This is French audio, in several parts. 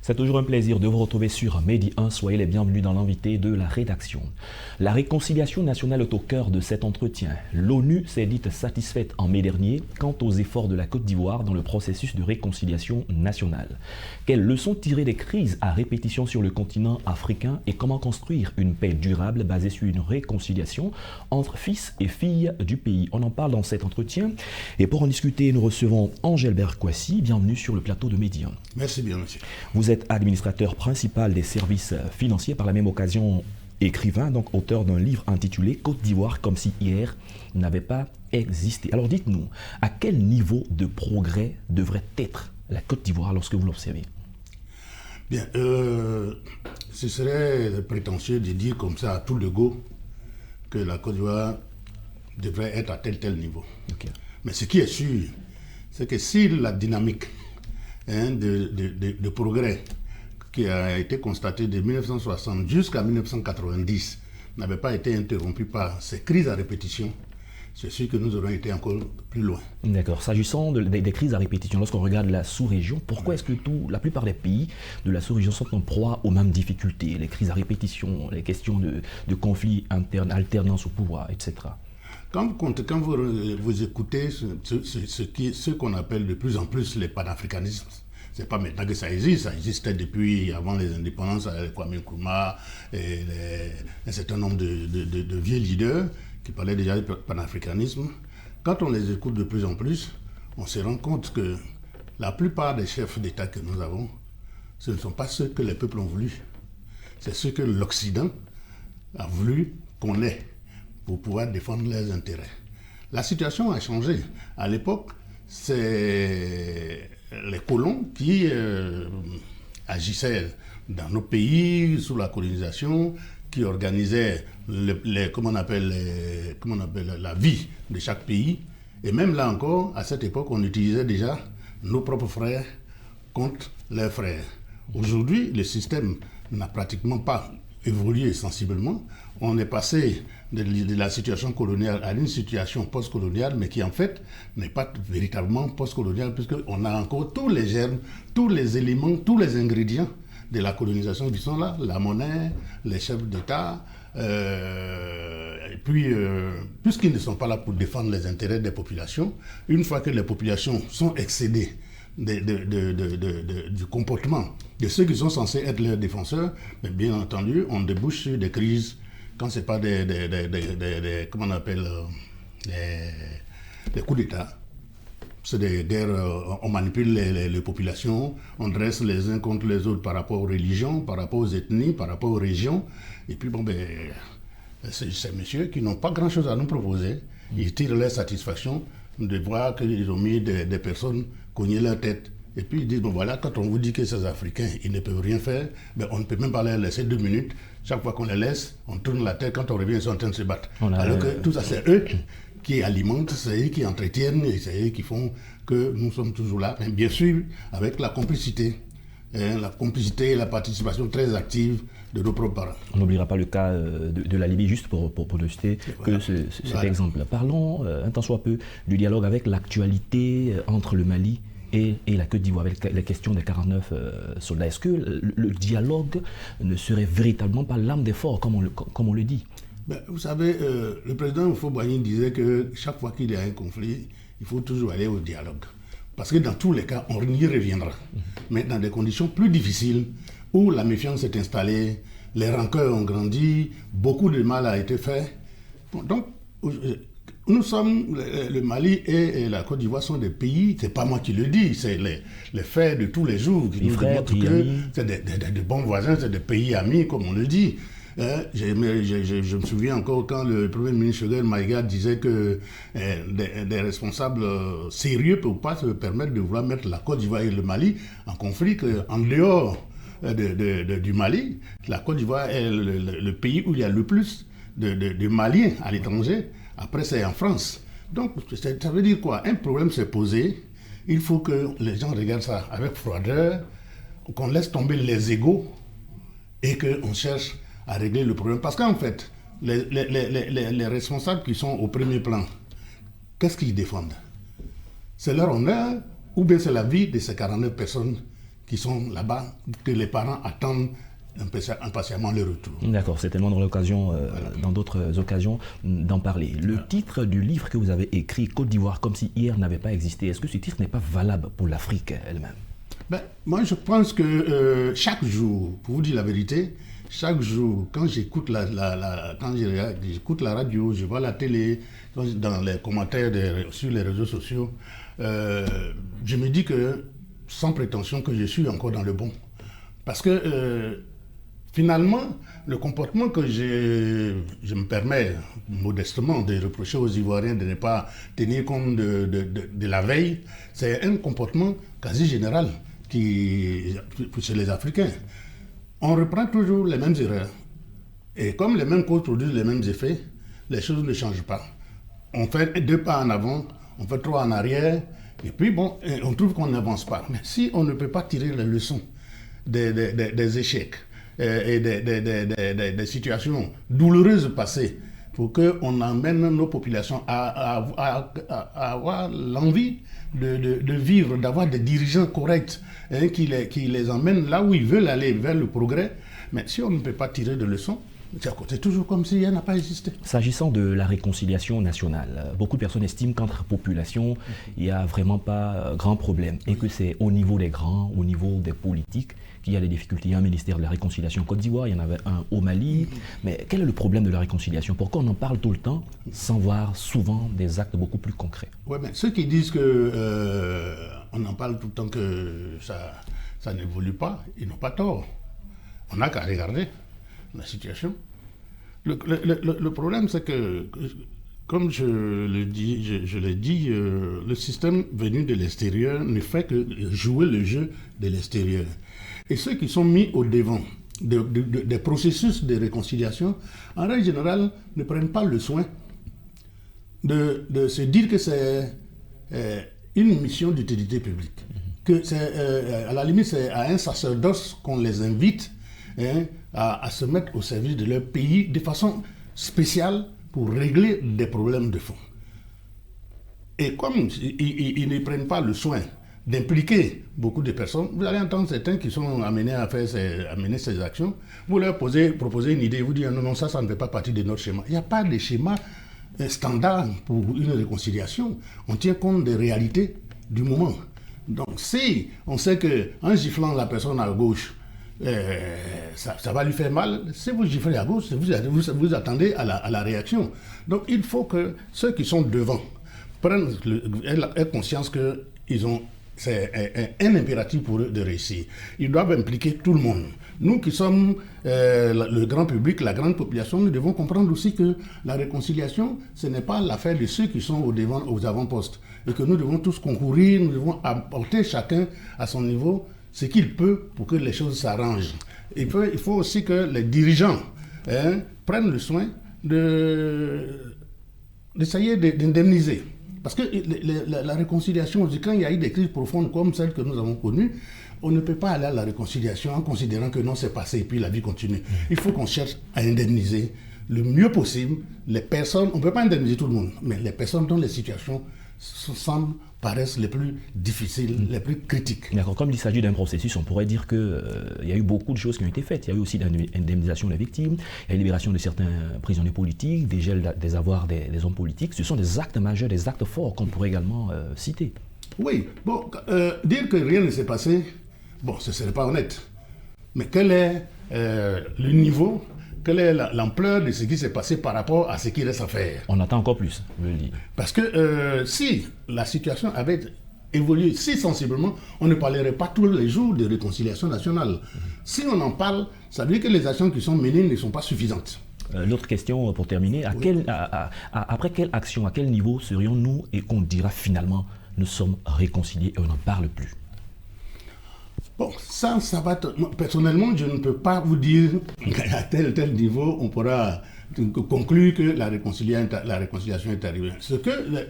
C'est toujours un plaisir de vous retrouver sur Medi 1. Soyez les bienvenus dans l'invité de la rédaction. La réconciliation nationale est au cœur de cet entretien. L'ONU s'est dite satisfaite en mai dernier quant aux efforts de la Côte d'Ivoire dans le processus de réconciliation nationale. Quelles leçons tirer des crises à répétition sur le continent africain et comment construire une paix durable basée sur une réconciliation entre fils et filles du pays? On en parle dans cet entretien. Et pour en discuter, nous recevons Angelbert Kouassi. Bienvenue sur le plateau de Medi 1. Merci bien, monsieur. Vous êtes administrateur principal des services financiers, par la même occasion écrivain, donc auteur d'un livre intitulé Côte d'Ivoire comme si hier n'avait pas existé. Alors dites-nous, à quel niveau de progrès devrait être la Côte d'Ivoire lorsque vous l'observez? Bien, ce serait prétentieux de dire comme ça à tout le go que la Côte d'Ivoire devrait être à tel niveau. Okay. Mais ce qui est sûr, c'est que si la dynamique de progrès qui a été constatée de 1960 jusqu'à 1990 n'avait pas été interrompue par ces crises à répétition, c'est sûr que nous aurions été encore plus loin. D'accord. S'agissant des crises à répétition, lorsqu'on regarde la sous-région, pourquoi est-ce que la plupart des pays de la sous-région sont en proie aux mêmes difficultés? Les crises à répétition, les questions de conflits internes, alternance au pouvoir, etc. Quand vous écoutez ce qu'on appelle de plus en plus les panafricanismes, c'est pas maintenant que ça existe, ça existait depuis avant les indépendances, Kwame Nkrumah et un certain nombre de vieux leaders qui parlaient déjà du panafricanisme. Quand on les écoute de plus en plus, on se rend compte que la plupart des chefs d'État que nous avons, ce ne sont pas ceux que les peuples ont voulu, c'est ceux que l'Occident a voulu qu'on ait pour pouvoir défendre leurs intérêts. La situation a changé. À l'époque, c'est les colons qui agissaient dans nos pays sous la colonisation, qui organisaient la vie de chaque pays. Et même là encore, à cette époque, on utilisait déjà nos propres frères contre leurs frères. Aujourd'hui, le système n'a pratiquement pas évolué sensiblement. On est passé de la situation coloniale à une situation post-coloniale, mais qui en fait n'est pas véritablement post-coloniale, puisqu'on a encore tous les germes, tous les éléments, tous les ingrédients de la colonisation qui sont là, la monnaie, les chefs d'État, et puis puisqu'ils ne sont pas là pour défendre les intérêts des populations, une fois que les populations sont excédées du comportement de ceux qui sont censés être leurs défenseurs, mais bien entendu, on débouche sur des crises quand ce n'est pas des coups d'État. C'est des guerres, on manipule les populations, on dresse les uns contre les autres par rapport aux religions, par rapport aux ethnies, par rapport aux régions. Et puis, c'est ces messieurs qui n'ont pas grand-chose à nous proposer. Ils tirent leur satisfaction de voir qu'ils ont mis des personnes cogner leur tête. Et puis ils disent, voilà, quand on vous dit que ces Africains, ils ne peuvent rien faire, on ne peut même pas les laisser 2 minutes. Chaque fois qu'on les laisse, on tourne la tête, quand on revient, ils sont en train de se battre. Alors que tout ça, c'est eux qui alimentent, c'est eux qui entretiennent, et c'est eux qui font que nous sommes toujours là. Mais bien sûr, avec la complicité et la participation très active de nos propres parents. On n'oubliera pas le cas de la Libye, juste pour ne citer que cet exemple. Parlons un tant soit peu du dialogue avec l'actualité entre le Mali et la Côte d'Ivoire, avec la question des 49 soldats. Est-ce que le dialogue ne serait véritablement pas l'âme des forts, comme on le dit? Vous savez, le président Houphouët-Boigny disait que chaque fois qu'il y a un conflit, il faut toujours aller au dialogue. Parce que dans tous les cas, on y reviendra. Mais dans des conditions plus difficiles, où la méfiance s'est installée, les rancœurs ont grandi, beaucoup de mal a été fait. Donc, nous sommes, le Mali et la Côte d'Ivoire sont des pays, c'est pas moi qui le dis, c'est les faits de tous les jours qui nous démontrent que c'est des bons voisins, c'est des pays amis, comme on le dit. Je me souviens encore quand le Premier ministre Choguel Maïga disait que des responsables sérieux ne peuvent pas se permettre de vouloir mettre la Côte d'Ivoire et le Mali en conflit, en dehors du Mali. La Côte d'Ivoire est le pays où il y a le plus de Maliens à l'étranger. Après, c'est en France. Donc, ça veut dire quoi? Un problème s'est posé. Il faut que les gens regardent ça avec froideur, qu'on laisse tomber les égos et qu'on cherche à régler le problème. Parce qu'en fait, les responsables qui sont au premier plan, qu'est-ce qu'ils défendent? C'est leur honneur ou bien c'est la vie de ces 49 personnes qui sont là-bas, que les parents attendent impatiemment le retour. D'accord, c'est tellement dans l'occasion, dans d'autres occasions, d'en parler. Le titre du livre que vous avez écrit, Côte d'Ivoire comme si hier n'avait pas existé, est-ce que ce titre n'est pas valable pour l'Afrique elle-même? Moi, je pense que chaque jour, pour vous dire la vérité, chaque jour, quand j'écoute j'écoute la radio, je vois la télé, dans les commentaires sur les réseaux sociaux, je me dis que, sans prétention, que je suis encore dans le bon. Parce que, finalement, le comportement que je me permets modestement de reprocher aux Ivoiriens de ne pas tenir compte de la veille, c'est un comportement quasi général chez les Africains. On reprend toujours les mêmes erreurs. Et comme les mêmes causes produisent les mêmes effets, les choses ne changent pas. On fait 2 pas en avant, on fait 3 en arrière, et puis bon, on trouve qu'on n'avance pas. Mais si on ne peut pas tirer les leçons des échecs et des situations douloureuses passées pour qu'on emmène nos populations à avoir l'envie de vivre, d'avoir des dirigeants corrects qui les emmènent là où ils veulent aller, vers le progrès. Mais si on ne peut pas tirer de leçons, c'est toujours comme si elle n'a pas existé. S'agissant de la réconciliation nationale, beaucoup de personnes estiment qu'entre populations, il n'y a vraiment pas grand problème et que c'est au niveau des grands, au niveau des politiques qu'il y a des difficultés. Il y a un ministère de la réconciliation en Côte d'Ivoire, il y en avait un au Mali. Mais quel est le problème de la réconciliation? Pourquoi on en parle tout le temps sans voir souvent des actes beaucoup plus concrets? Oui, mais ceux qui disent qu'on en parle tout le temps que ça n'évolue pas, ils n'ont pas tort. On n'a qu'à regarder la situation. Le problème, c'est que, comme je l'ai dit, le système venu de l'extérieur ne fait que jouer le jeu de l'extérieur. Et ceux qui sont mis au devant des processus de réconciliation, en règle générale, ne prennent pas le soin de se dire que c'est une mission d'utilité publique. Que à la limite, c'est à un sacerdoce qu'on les invite à se mettre au service de leur pays de façon spéciale pour régler des problèmes de fond. Et comme ils ne prennent pas le soin d'impliquer beaucoup de personnes, vous allez entendre certains qui sont amenés à mener ces actions, vous leur proposez une idée, vous dites non, ça ne fait pas partie de notre schéma. Il n'y a pas de schéma standard pour une réconciliation. On tient compte des réalités du moment. Donc si on sait qu'en giflant la personne à gauche, ça va lui faire mal, si vous giflez à gauche, vous attendez à la réaction. Donc il faut que ceux qui sont devant aient conscience que c'est un impératif pour eux de réussir. Ils doivent impliquer tout le monde. Nous qui sommes le grand public, la grande population, nous devons comprendre aussi que la réconciliation, ce n'est pas l'affaire de ceux qui sont aux avant-postes. Et que nous devons tous concourir, nous devons apporter chacun à son niveau ce qu'il peut pour que les choses s'arrangent. Il faut aussi que les dirigeants prennent le soin d'essayer d'indemniser. Parce que la réconciliation, quand il y a eu des crises profondes comme celles que nous avons connues, on ne peut pas aller à la réconciliation en considérant que non, c'est passé et puis la vie continue. Il faut qu'on cherche à indemniser le mieux possible les personnes. On ne peut pas indemniser tout le monde, mais les personnes dont les situations paraissent les plus difficiles, les plus critiques. D'accord. Comme il s'agit d'un processus, on pourrait dire qu'il y a eu beaucoup de choses qui ont été faites. Il y a eu aussi l'indemnisation des victimes, il y a la libération de certains prisonniers politiques, des gels des avoirs des hommes politiques. Ce sont des actes majeurs, des actes forts qu'on pourrait également citer. Oui. Bon, dire que rien ne s'est passé, bon, ce ne serait pas honnête. Mais quel est le niveau, quelle est l'ampleur de ce qui s'est passé par rapport à ce qui reste à faire? On attend encore plus, je le dis. Parce que si la situation avait évolué si sensiblement, on ne parlerait pas tous les jours de réconciliation nationale. Si on en parle, ça veut dire que les actions qui sont menées ne sont pas suffisantes. L'autre question pour terminer, après quelle action, à quel niveau serions-nous et qu'on dira finalement nous sommes réconciliés et on n'en parle plus? Bon, ça va être... Personnellement, je ne peux pas vous dire qu'à tel niveau, on pourra conclure que la réconciliation est arrivée.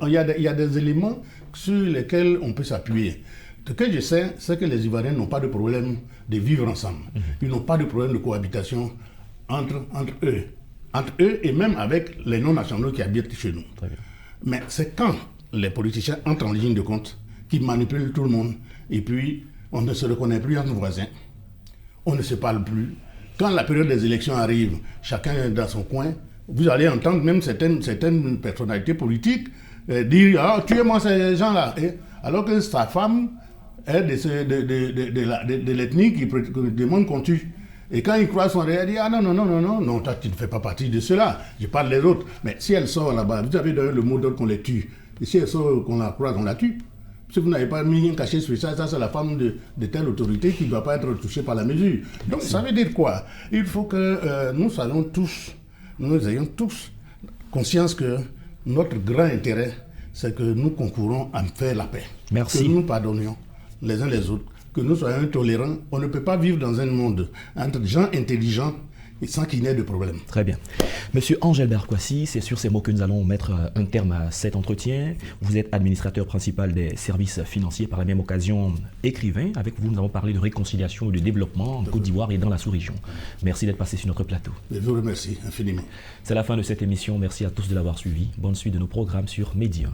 Il y a des éléments sur lesquels on peut s'appuyer. Ce que je sais, c'est que les Ivoiriens n'ont pas de problème de vivre ensemble. Ils n'ont pas de problème de cohabitation entre eux. Entre eux et même avec les non-nationaux qui habitent chez nous. Mais c'est quand les politiciens entrent en ligne de compte, qu'ils manipulent tout le monde, et puis on ne se reconnaît plus entre voisins, on ne se parle plus. Quand la période des élections arrive, chacun est dans son coin, vous allez entendre même certaines personnalités politiques dire « Ah, tuez-moi ces gens-là ». Alors que sa femme est de l'ethnie qui demande qu'on tue. Et quand il croise son réel, il dit « Ah non, toi tu ne fais pas partie de cela, je parle des autres ». Mais si elle sort là-bas, vous avez donné le mot d'ordre qu'on les tue. Et si elle sort, qu'on la croise, on la tue. Si vous n'avez pas mis un cachet sur ça, c'est la femme de telle autorité qui ne doit pas être touchée par la mesure. Donc ça veut dire quoi? Il faut que nous ayons tous conscience que notre grand intérêt, c'est que nous concourons à faire la paix. Merci. Que nous pardonnions les uns les autres, que nous soyons tolérants. On ne peut pas vivre dans un monde entre gens intelligents et sans qu'il n'y ait de problème. Très bien. Monsieur Angel Berkwasi, c'est sur ces mots que nous allons mettre un terme à cet entretien. Vous êtes administrateur principal des services financiers, par la même occasion écrivain. Avec vous, nous avons parlé de réconciliation et de développement en Côte d'Ivoire et dans la sous-région. Merci d'être passé sur notre plateau. Je vous remercie infiniment. C'est la fin de cette émission. Merci à tous de l'avoir suivi. Bonne suite de nos programmes sur Média 1.